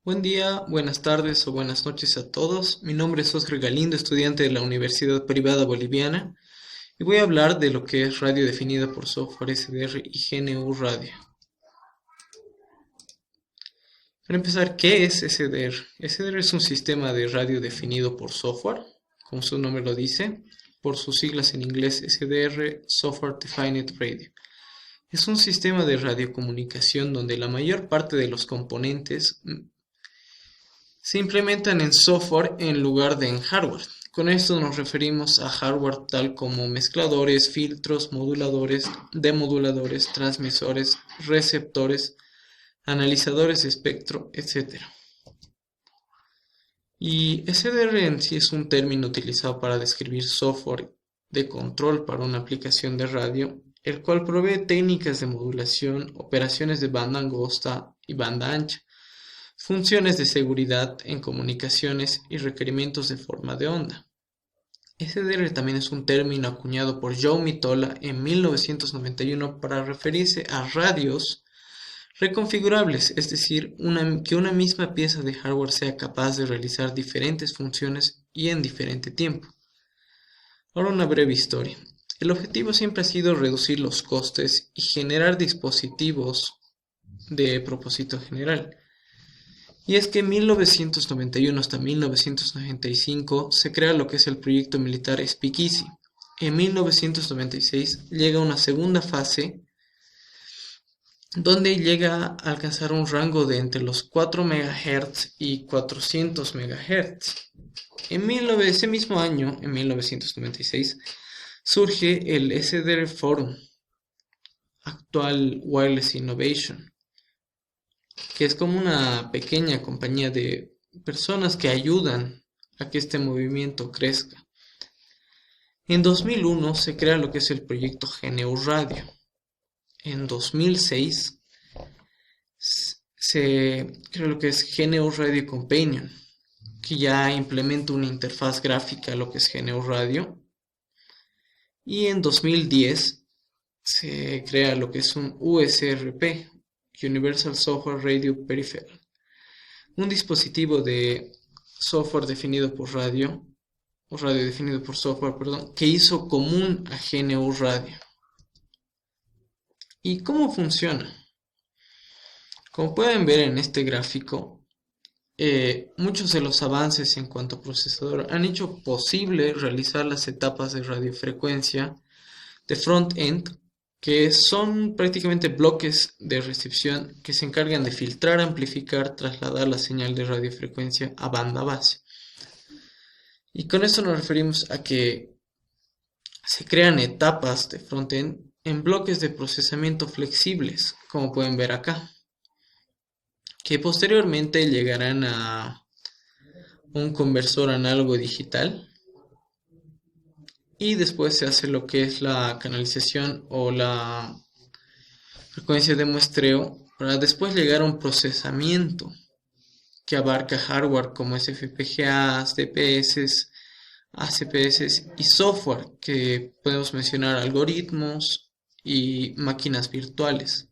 Buen día, buenas tardes o buenas noches a todos. Mi nombre es Oscar Galindo, estudiante de la Universidad Privada Boliviana, y voy a hablar de lo que es radio definida por software SDR y GNU Radio. Para empezar, ¿qué es SDR? SDR es un sistema de radio definido por software, como su nombre lo dice, por sus siglas en inglés SDR, Software Defined Radio. Es un sistema de radiocomunicación donde la mayor parte de los componentes se implementan en software en lugar de en hardware. Con esto nos referimos a hardware tal como mezcladores, filtros, moduladores, demoduladores, transmisores, receptores, analizadores de espectro, etc. Y SDR en sí es un término utilizado para describir software de control para una aplicación de radio, el cual provee técnicas de modulación, operaciones de banda angosta y banda ancha, funciones de seguridad en comunicaciones y requerimientos de forma de onda. SDR también es un término acuñado por Joe Mitola en 1991 para referirse a radios reconfigurables, es decir, que una misma pieza de hardware sea capaz de realizar diferentes funciones y en diferente tiempo. Ahora una breve historia. El objetivo siempre ha sido reducir los costes y generar dispositivos de propósito general. Y es que en 1991 hasta 1995 se crea lo que es el proyecto militar Speakeasy. En 1996 llega una segunda fase donde llega a alcanzar un rango de entre los 4 MHz y 400 MHz. Ese mismo año, en 1996, surge el SDR Forum, actual Wireless Innovation, que es como una pequeña compañía de personas que ayudan a que este movimiento crezca. En 2001 se crea lo que es el proyecto GNU Radio. En 2006 se crea lo que es GNU Radio Companion, que ya implementa una interfaz gráfica a lo que es GNU Radio. Y en 2010 se crea lo que es un USRP, Universal Software Radio Peripheral, un dispositivo de software definido por radio, o radio definido por software, perdón, que hizo común a GNU Radio. ¿Y cómo funciona? Como pueden ver en este gráfico, muchos de los avances en cuanto a procesador han hecho posible realizar las etapas de radiofrecuencia de front-end, que son prácticamente bloques de recepción que se encargan de filtrar, amplificar, trasladar la señal de radiofrecuencia a banda base. Y con esto nos referimos a que se crean etapas de frontend en bloques de procesamiento flexibles, como pueden ver acá, que posteriormente llegarán a un conversor análogo digital, y después se hace lo que es la canalización o la frecuencia de muestreo para después llegar a un procesamiento que abarca hardware como es FPGAs, DPS, ACPS y software, que podemos mencionar algoritmos y máquinas virtuales.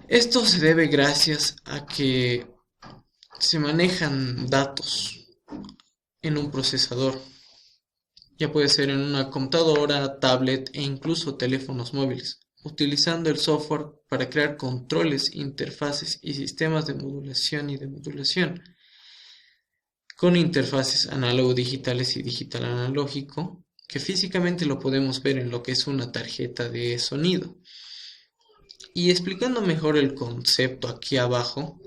Esto se debe gracias a que se manejan datos en un procesador. Ya puede ser en una computadora, tablet e incluso teléfonos móviles, utilizando el software para crear controles, interfaces y sistemas de modulación y demodulación, con interfaces análogo-digitales y digital-analógico, que físicamente lo podemos ver en lo que es una tarjeta de sonido. Y explicando mejor el concepto aquí abajo,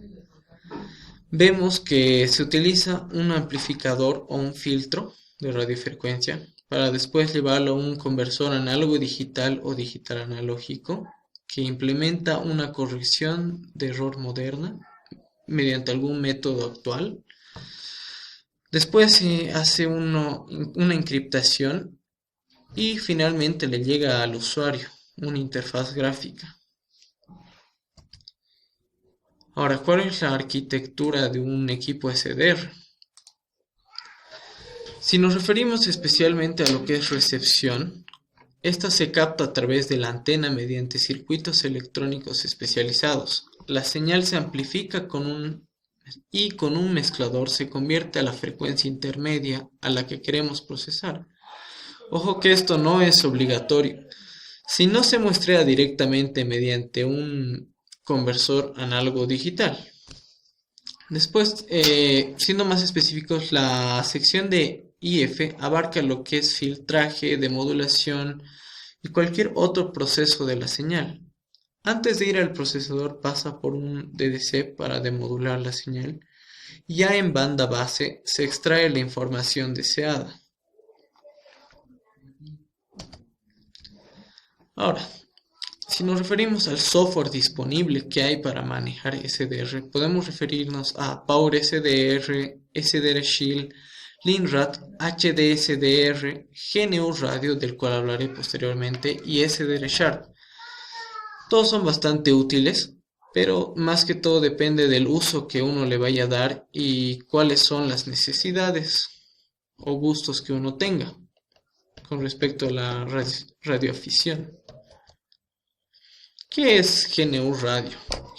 vemos que se utiliza un amplificador o un filtro de radiofrecuencia para después llevarlo a un conversor análogo digital o digital analógico que implementa una corrección de error moderna mediante algún método actual. Después se hace una encriptación y finalmente le llega al usuario una interfaz gráfica. Ahora, ¿cuál es la arquitectura de un equipo SDR? Si nos referimos especialmente a lo que es recepción, Esta se capta a través de la antena mediante circuitos electrónicos especializados. La señal se amplifica y con un mezclador se convierte a la frecuencia intermedia a la que queremos procesar. Ojo que esto no es obligatorio. Si no se muestra directamente mediante un conversor análogo digital. Después, siendo más específicos, la sección de IF abarca lo que es filtraje, demodulación y cualquier otro proceso de la señal. Antes de ir al procesador pasa por un DDC para demodular la señal. Ya en banda base se extrae la información deseada. Ahora, si nos referimos al software disponible que hay para manejar SDR, podemos referirnos a Power SDR, SDR Shield, Linrad, HDSDR, GNU Radio, del cual hablaré posteriormente, y SDR Sharp. Todos son bastante útiles, pero más que todo depende del uso que uno le vaya a dar y cuáles son las necesidades o gustos que uno tenga con respecto a la radioafición. ¿Qué es GNU Radio?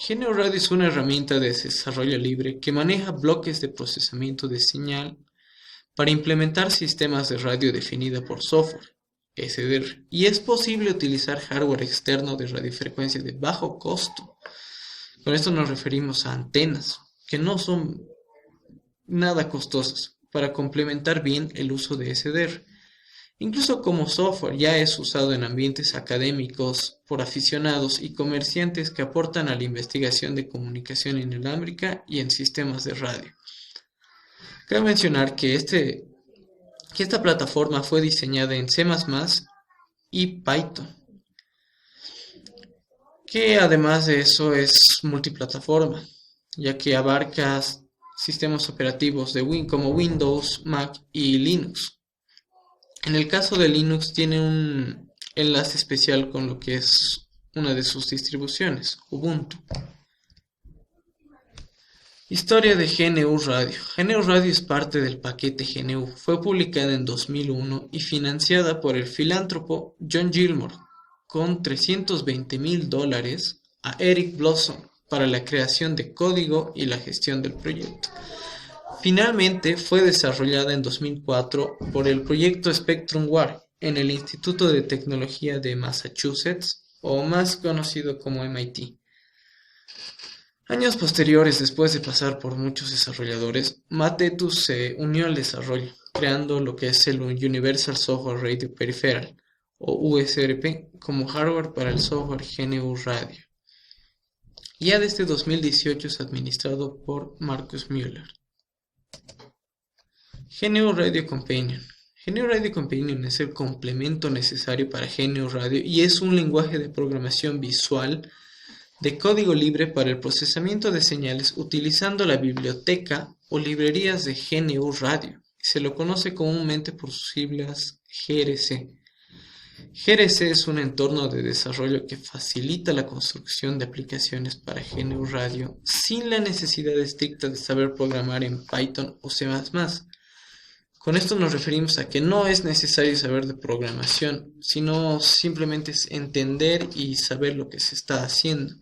GNU Radio es una herramienta de desarrollo libre que maneja bloques de procesamiento de señal para implementar sistemas de radio definida por software, SDR, y es posible utilizar hardware externo de radiofrecuencia de bajo costo. Con esto nos referimos a antenas, que no son nada costosas, para complementar bien el uso de SDR. Incluso como software ya es usado en ambientes académicos por aficionados y comerciantes que aportan a la investigación de comunicación inalámbrica y en sistemas de radio. Cabe mencionar que esta plataforma fue diseñada en C++ y Python, que además de eso es multiplataforma, ya que abarca sistemas operativos como Windows, Mac y Linux. En el caso de Linux tiene un enlace especial con lo que es una de sus distribuciones, Ubuntu. Historia de GNU Radio. GNU Radio es parte del paquete GNU. Fue publicada en 2001 y financiada por el filántropo John Gilmore con $320,000 a Eric Blossom para la creación de código y la gestión del proyecto. Finalmente fue desarrollada en 2004 por el proyecto SpectrumWare en el Instituto de Tecnología de Massachusetts, o más conocido como MIT. Años posteriores, después de pasar por muchos desarrolladores, Matt Etus se unió al desarrollo, creando lo que es el Universal Software Radio Peripheral, o USRP, como hardware para el software GNU Radio. Ya desde 2018 es administrado por Marcus Müller. GNU Radio Companion. GNU Radio Companion es el complemento necesario para GNU Radio y es un lenguaje de programación visual de código libre para el procesamiento de señales utilizando la biblioteca o librerías de GNU Radio. Se lo conoce comúnmente por sus siglas GRC. GRC es un entorno de desarrollo que facilita la construcción de aplicaciones para GNU Radio sin la necesidad estricta de saber programar en Python o C++. Con esto nos referimos a que no es necesario saber de programación, sino simplemente es entender y saber lo que se está haciendo.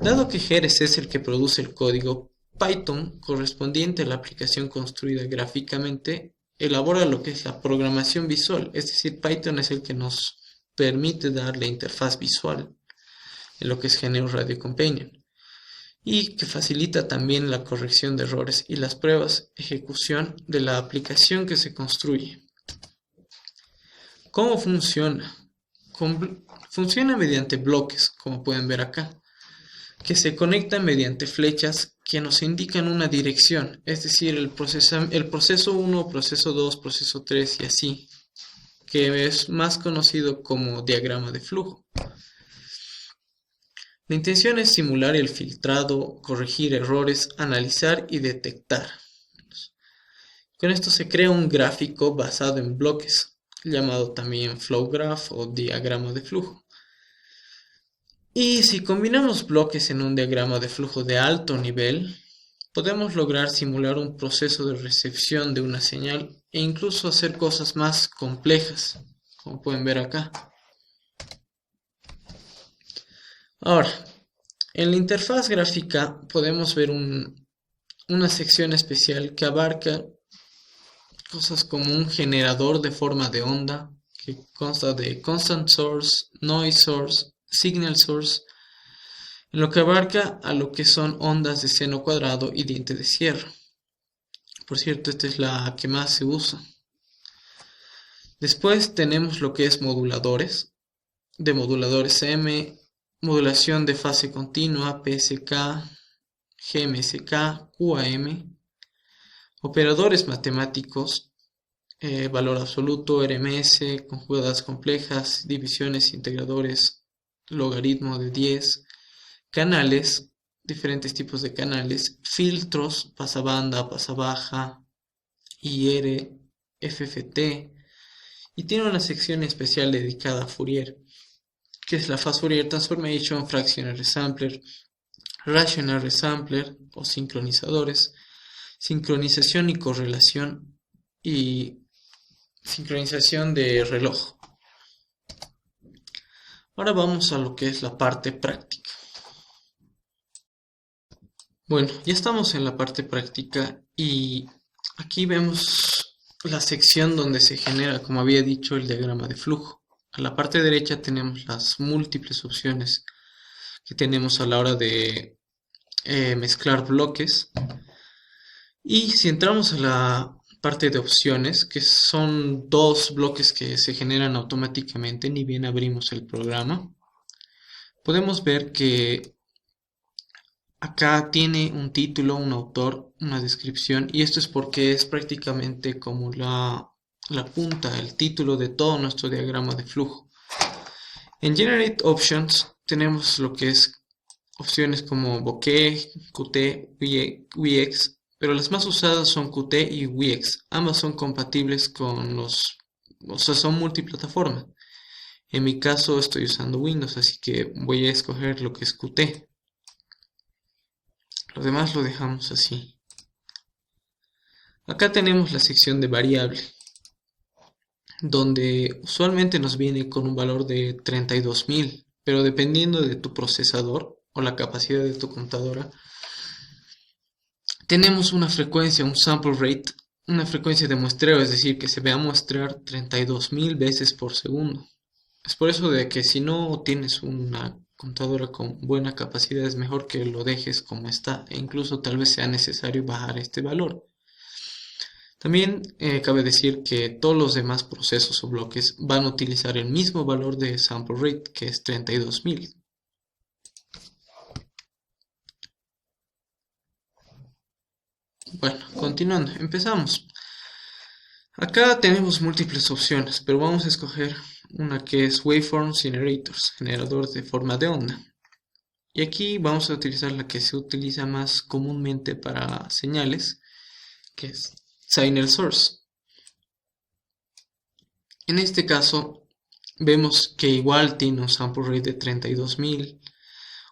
Dado que GRC es el que produce el código, Python, correspondiente a la aplicación construida gráficamente, elabora lo que es la programación visual, es decir, Python es el que nos permite dar la interfaz visual en lo que es GNU Radio Companion, y que facilita también la corrección de errores y las pruebas ejecución de la aplicación que se construye. ¿Cómo funciona? Funciona mediante bloques, como pueden ver acá, que se conectan mediante flechas que nos indican una dirección, es decir, el proceso 1, proceso 2, proceso 3 y así, que es más conocido como diagrama de flujo. La intención es simular el filtrado, corregir errores, analizar y detectar. Con esto se crea un gráfico basado en bloques, llamado también flow graph o diagrama de flujo. Y si combinamos bloques en un diagrama de flujo de alto nivel, podemos lograr simular un proceso de recepción de una señal e incluso hacer cosas más complejas, como pueden ver acá. Ahora, en la interfaz gráfica podemos ver una sección especial que abarca cosas como un generador de forma de onda que consta de constant source, noise source, signal source, en lo que abarca a lo que son ondas de seno cuadrado y diente de sierra. Por cierto, esta es la que más se usa. Después tenemos lo que es moduladores, de moduladores M, modulación de fase continua, PSK, GMSK, QAM, operadores matemáticos, valor absoluto, RMS, conjugadas complejas, divisiones, integradores, logaritmo de 10, canales, diferentes tipos de canales, filtros, pasabanda, pasabaja, IR, FFT, y tiene una sección especial dedicada a Fourier, que es la Fast Fourier Transformation, Fractional Resampler, Rational Resampler o sincronizadores, sincronización y correlación y sincronización de reloj. Ahora vamos a lo que es la parte práctica. Bueno, ya estamos en la parte práctica y aquí vemos la sección donde se genera, como había dicho, el diagrama de flujo. A la parte derecha tenemos las múltiples opciones que tenemos a la hora de mezclar bloques. Y si entramos a la parte de opciones, que son dos bloques que se generan automáticamente, ni bien abrimos el programa, podemos ver que acá tiene un título, un autor, una descripción, y esto es porque es prácticamente como la punta, el título de todo nuestro diagrama de flujo. En Generate Options tenemos lo que es opciones como bokeh, Qt, Wix, pero las más usadas son Qt y Wix. Ambas son compatibles con o sea, son multiplataforma. En mi caso estoy usando Windows, así que voy a escoger lo que es Qt. Lo demás lo dejamos así. Acá tenemos la sección de variable, donde usualmente nos viene con un valor de 32.000, pero dependiendo de tu procesador o la capacidad de tu computadora, tenemos una frecuencia, un sample rate, una frecuencia de muestreo, es decir, que se va a muestrear 32.000 veces por segundo. Es por eso de que si no tienes una computadora con buena capacidad es mejor que lo dejes como está e incluso tal vez sea necesario bajar este valor. También cabe decir que todos los demás procesos o bloques van a utilizar el mismo valor de sample rate, que es 32.000. Bueno, continuando, empezamos. Acá tenemos múltiples opciones, pero vamos a escoger una que es Waveform Generators, generador de forma de onda. Y aquí vamos a utilizar la que se utiliza más comúnmente para señales, que es Signal Source. En este caso, vemos que igual tiene un sample rate de 32.000,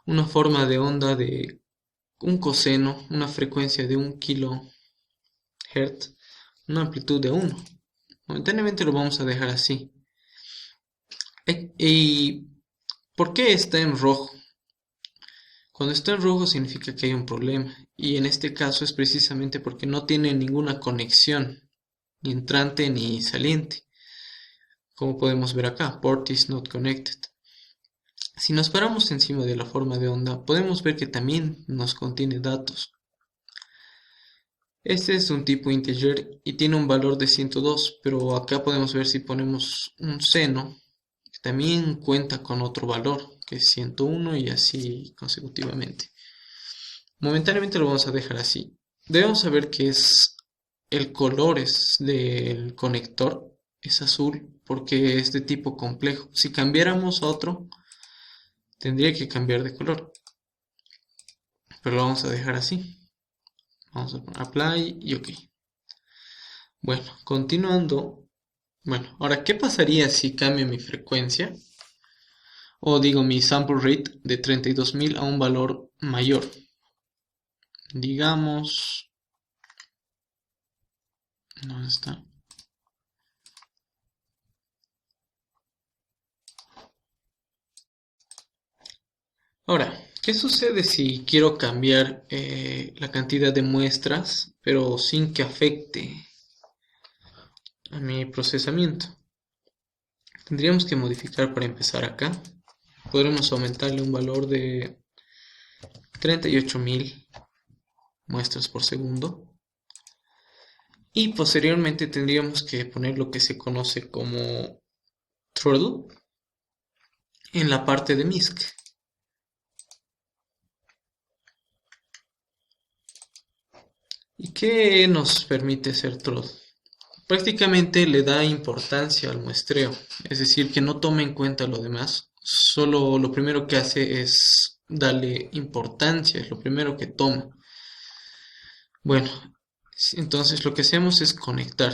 una forma de onda de un coseno, una frecuencia de 1 kHz, una amplitud de 1. Momentáneamente lo vamos a dejar así. ¿Y por qué está en rojo? Cuando está en rojo significa que hay un problema, y en este caso es precisamente porque no tiene ninguna conexión, ni entrante ni saliente. Como podemos ver acá, port is not connected. Si nos paramos encima de la forma de onda, podemos ver que también nos contiene datos. Este es un tipo integer y tiene un valor de 102, pero acá podemos ver si ponemos un seno, que también cuenta con otro valor, que es 101 y así consecutivamente. Momentáneamente lo vamos a dejar así. Debemos saber que el color del conector es azul porque es de tipo complejo. Si cambiáramos a otro, tendría que cambiar de color, pero lo vamos a dejar así. Vamos a poner apply y ok. Bueno, continuando. Bueno, ahora, ¿qué pasaría si cambio mi frecuencia? O digo mi sample rate de 32.000 a un valor mayor. Digamos... ¿Dónde está? Ahora, ¿qué sucede si quiero cambiar la cantidad de muestras, pero sin que afecte a mi procesamiento? Tendríamos que modificar para empezar acá. Podremos aumentarle un valor de 38.000 muestras por segundo. Y posteriormente tendríamos que poner lo que se conoce como throttle en la parte de MISC. ¿Y qué nos permite hacer throttle? Prácticamente le da importancia al muestreo, es decir, que no tome en cuenta lo demás, solo lo primero que hace es darle importancia, es lo primero que toma. Bueno, entonces lo que hacemos es conectar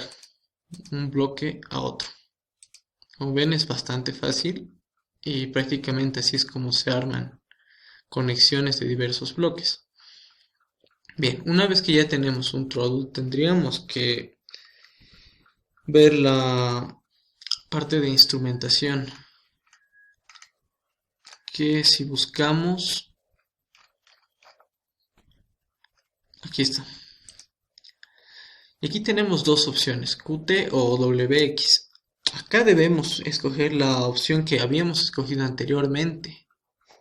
un bloque a otro. Como ven, es bastante fácil y prácticamente así es como se arman conexiones de diversos bloques. Bien, una vez que ya tenemos un throttle, tendríamos que ver la parte de instrumentación, que si buscamos, aquí está. Y aquí tenemos dos opciones, QT o WX. Acá debemos escoger la opción que habíamos escogido anteriormente.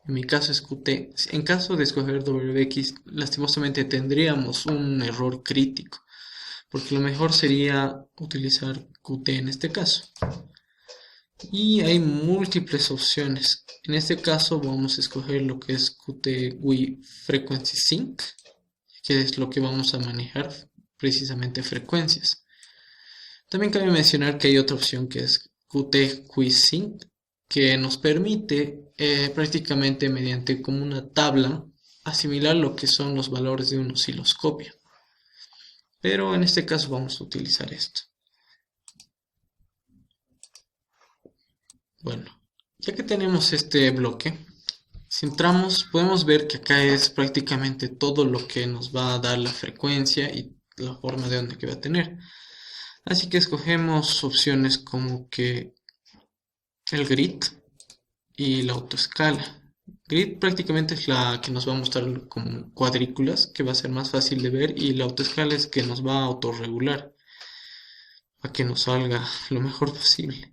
En mi caso es QT. En caso de escoger WX, lastimosamente tendríamos un error crítico, porque lo mejor sería utilizar QT en este caso. Y hay múltiples opciones. En este caso vamos a escoger lo que es QT Wii Frequency Sync, que es lo que vamos a manejar, precisamente frecuencias. También cabe mencionar que hay otra opción que es Qt Quick Sync, que nos permite prácticamente mediante como una tabla asimilar lo que son los valores de un osciloscopio. Pero en este caso vamos a utilizar esto. Bueno, ya que tenemos este bloque, si entramos podemos ver que acá es prácticamente todo lo que nos va a dar la frecuencia y la forma de onda que va a tener. Así que escogemos opciones como que el grid y la autoescala. Grid prácticamente es la que nos va a mostrar como cuadrículas, que va a ser más fácil de ver, y la autoescala es que nos va a autorregular para que nos salga lo mejor posible.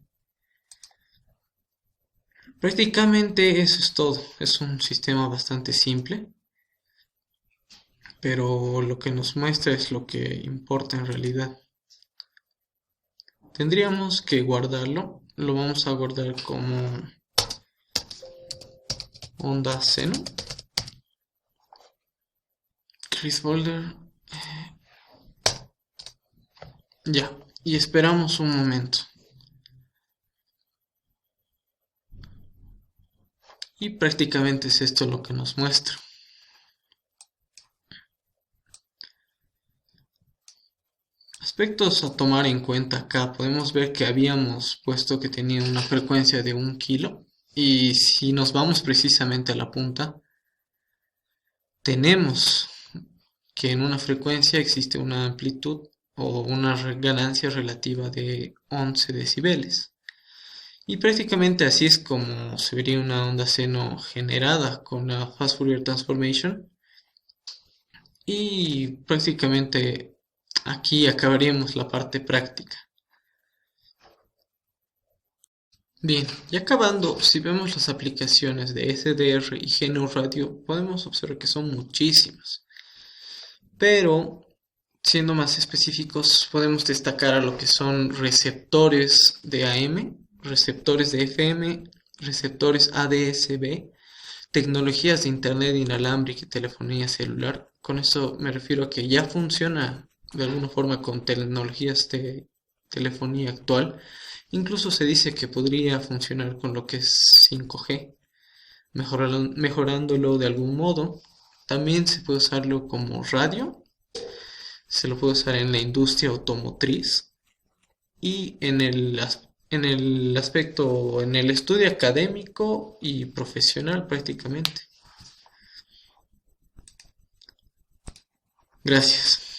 Prácticamente eso es todo. Es un sistema bastante simple, pero lo que nos muestra es lo que importa en realidad. Tendríamos que guardarlo. Lo vamos a guardar como onda seno. Chris Boulder. Ya. Y esperamos un momento. Y prácticamente es esto lo que nos muestra. Aspectos a tomar en cuenta acá. Podemos ver que habíamos puesto que tenía una frecuencia de 1 kilo. Y si nos vamos precisamente a la punta, tenemos que en una frecuencia existe una amplitud o una ganancia relativa de 11 decibeles. Y prácticamente así es como se vería una onda seno generada con la Fast Fourier Transformation. Y prácticamente aquí acabaríamos la parte práctica. Bien, y acabando, si vemos las aplicaciones de SDR y GNU Radio, podemos observar que son muchísimas. Pero, siendo más específicos, podemos destacar a lo que son receptores de AM, receptores de FM, receptores ADS-B, tecnologías de Internet inalámbrica y telefonía celular. Con esto me refiero a que ya funciona de alguna forma con tecnologías de telefonía actual. Incluso se dice que podría funcionar con lo que es 5G, mejorándolo de algún modo. También se puede usarlo como radio, se lo puede usar en la industria automotriz y en el aspecto, en el estudio académico y profesional prácticamente. Gracias.